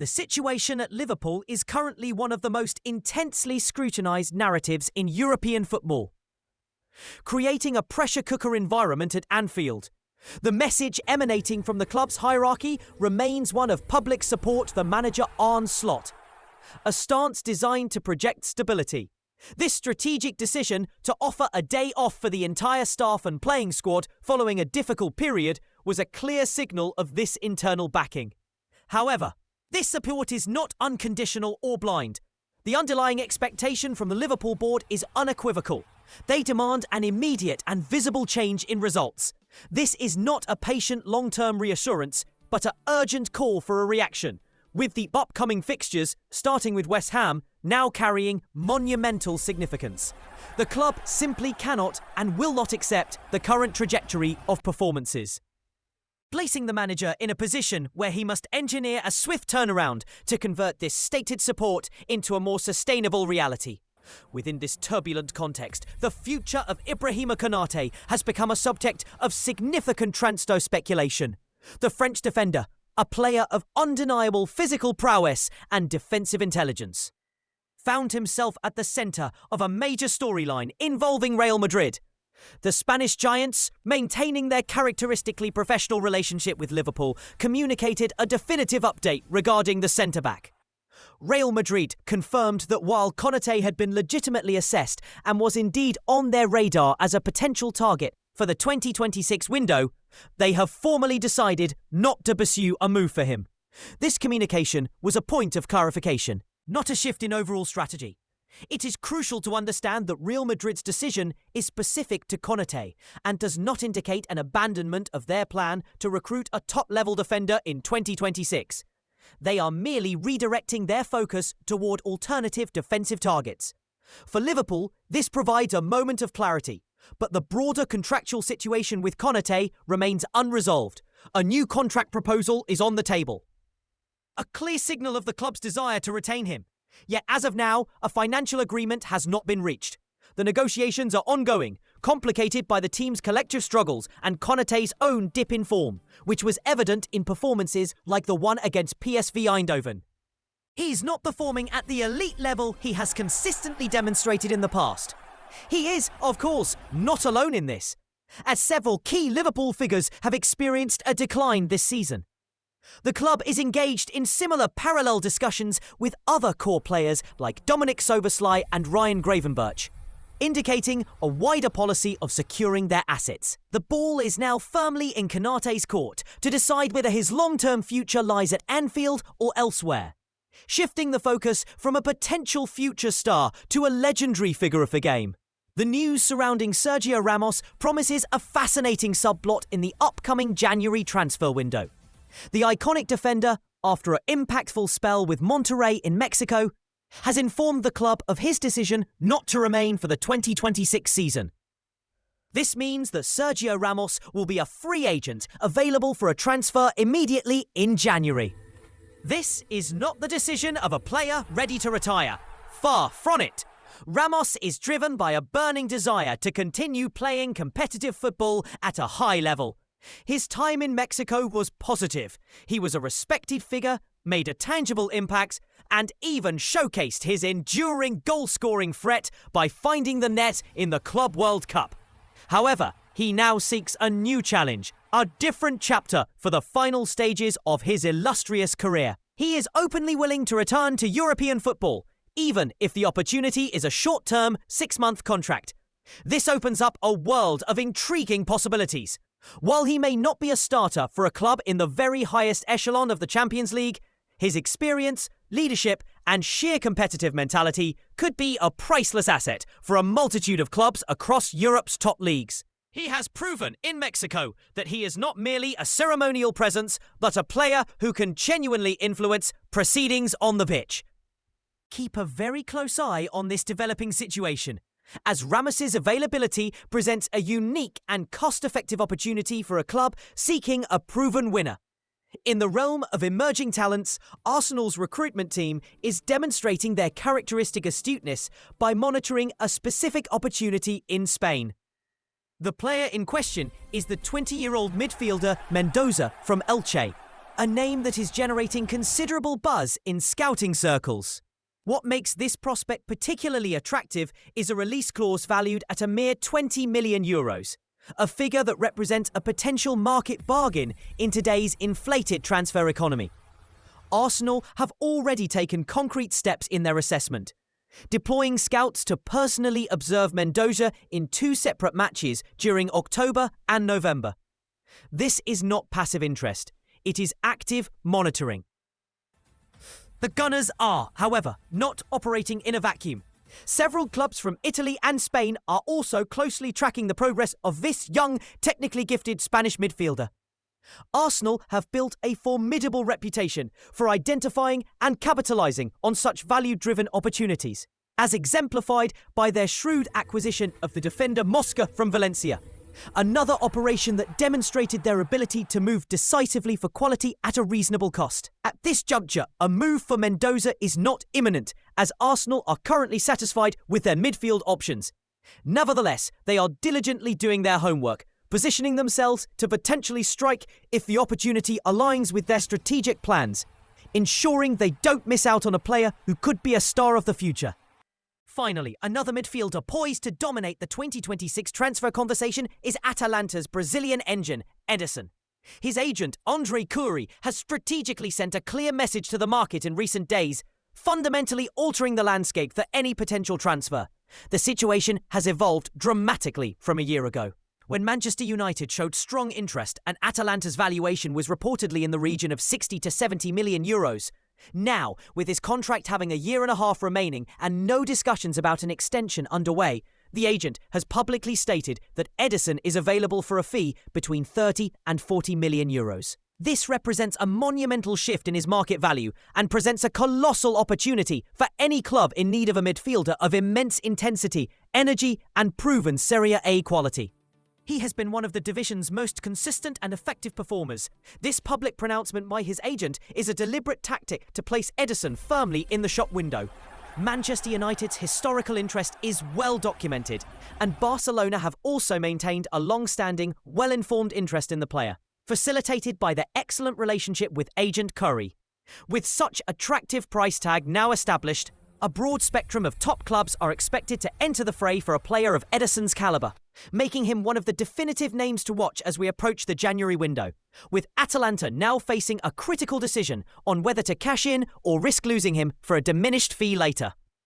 The situation at Liverpool is currently one of the most intensely scrutinised narratives in European football, creating a pressure cooker environment at Anfield. The message emanating from the club's hierarchy remains one of public support for manager Arne Slot, a stance designed to project stability. This strategic decision to offer a day off for the entire staff and playing squad following a difficult period was a clear signal of this internal backing. However, this support is not unconditional or blind. The underlying expectation from the Liverpool board is unequivocal. They demand an immediate and visible change in results. This is not a patient long-term reassurance, but an urgent call for a reaction, with the upcoming fixtures, starting with West Ham, now carrying monumental significance. The club simply cannot and will not accept the current trajectory of performances, placing the manager in a position where he must engineer a swift turnaround to convert this stated support into a more sustainable reality. Within this turbulent context, the future of Ibrahima Konate has become a subject of significant transfer speculation. The French defender, a player of undeniable physical prowess and defensive intelligence, found himself at the centre of a major storyline involving Real Madrid. The Spanish giants, maintaining their characteristically professional relationship with Liverpool, communicated a definitive update regarding the centre-back. Real Madrid confirmed that while Konate had been legitimately assessed and was indeed on their radar as a potential target for the 2026 window, they have formally decided not to pursue a move for him. This communication was a point of clarification, not a shift in overall strategy. It is crucial to understand that Real Madrid's decision is specific to Konate and does not indicate an abandonment of their plan to recruit a top-level defender in 2026. They are merely redirecting their focus toward alternative defensive targets. For Liverpool, this provides a moment of clarity, but the broader contractual situation with Konate remains unresolved. A new contract proposal is on the table, a clear signal of the club's desire to retain him. Yet as of now, a financial agreement has not been reached. The negotiations are ongoing, complicated by the team's collective struggles and Konate's own dip in form, which was evident in performances like the one against PSV Eindhoven. He's not performing at the elite level he has consistently demonstrated in the past. He is, of course, not alone in this, as several key Liverpool figures have experienced a decline this season. The club is engaged in similar parallel discussions with other core players like Dominic Soberslai and Ryan Gravenberch, indicating a wider policy of securing their assets. The ball is now firmly in Konate's court to decide whether his long-term future lies at Anfield or elsewhere, shifting the focus from a potential future star to a legendary figure of the game. The news surrounding Sergio Ramos promises a fascinating subplot in the upcoming January transfer window. The iconic defender, after an impactful spell with Monterrey in Mexico, has informed the club of his decision not to remain for the 2026 season. This means that Sergio Ramos will be a free agent available for a transfer immediately in January. This is not the decision of a player ready to retire. Far from it. Ramos is driven by a burning desire to continue playing competitive football at a high level. His time in Mexico was positive. He was a respected figure, made a tangible impact, and even showcased his enduring goal-scoring threat by finding the net in the Club World Cup. However, he now seeks a new challenge, a different chapter for the final stages of his illustrious career. He is openly willing to return to European football, even if the opportunity is a short-term, 6-month contract. This opens up a world of intriguing possibilities. While he may not be a starter for a club in the very highest echelon of the Champions League, his experience, leadership, and sheer competitive mentality could be a priceless asset for a multitude of clubs across Europe's top leagues. He has proven in Mexico that he is not merely a ceremonial presence, but a player who can genuinely influence proceedings on the pitch. Keep a very close eye on this developing situation, as Ramos's availability presents a unique and cost-effective opportunity for a club seeking a proven winner. In the realm of emerging talents, Arsenal's recruitment team is demonstrating their characteristic astuteness by monitoring a specific opportunity in Spain. The player in question is the 20-year-old midfielder Mendoza from Elche, a name that is generating considerable buzz in scouting circles. What makes this prospect particularly attractive is a release clause valued at a mere €20 million, a figure that represents a potential market bargain in today's inflated transfer economy. Arsenal have already taken concrete steps in their assessment, deploying scouts to personally observe Mendoza in 2 separate matches during October and November. This is not passive interest, it is active monitoring. The Gunners are, however, not operating in a vacuum. Several clubs from Italy and Spain are also closely tracking the progress of this young, technically gifted Spanish midfielder. Arsenal have built a formidable reputation for identifying and capitalising on such value-driven opportunities, as exemplified by their shrewd acquisition of the defender Mosca from Valencia. Another operation that demonstrated their ability to move decisively for quality at a reasonable cost. At this juncture, a move for Mendoza is not imminent, as Arsenal are currently satisfied with their midfield options. Nevertheless, they are diligently doing their homework, positioning themselves to potentially strike if the opportunity aligns with their strategic plans, ensuring they don't miss out on a player who could be a star of the future. Finally, another midfielder poised to dominate the 2026 transfer conversation is Atalanta's Brazilian engine, Ederson. His agent, Andre Cury, has strategically sent a clear message to the market in recent days, fundamentally altering the landscape for any potential transfer. The situation has evolved dramatically from a year ago, when Manchester United showed strong interest and Atalanta's valuation was reportedly in the region of 60 to 70 million euros. Now, with his contract having a year and a half remaining and no discussions about an extension underway, the agent has publicly stated that Ederson is available for a fee between 30 and 40 million euros. This represents a monumental shift in his market value and presents a colossal opportunity for any club in need of a midfielder of immense intensity, energy and proven Serie A quality. He has been one of the division's most consistent and effective performers. This public pronouncement by his agent is a deliberate tactic to place Ederson firmly in the shop window. Manchester United's historical interest is well documented, and Barcelona have also maintained a long-standing, well-informed interest in the player, facilitated by their excellent relationship with agent Curry. With such attractive price tag now established, a broad spectrum of top clubs are expected to enter the fray for a player of Ederson's calibre, making him one of the definitive names to watch as we approach the January window, with Atalanta now facing a critical decision on whether to cash in or risk losing him for a diminished fee later.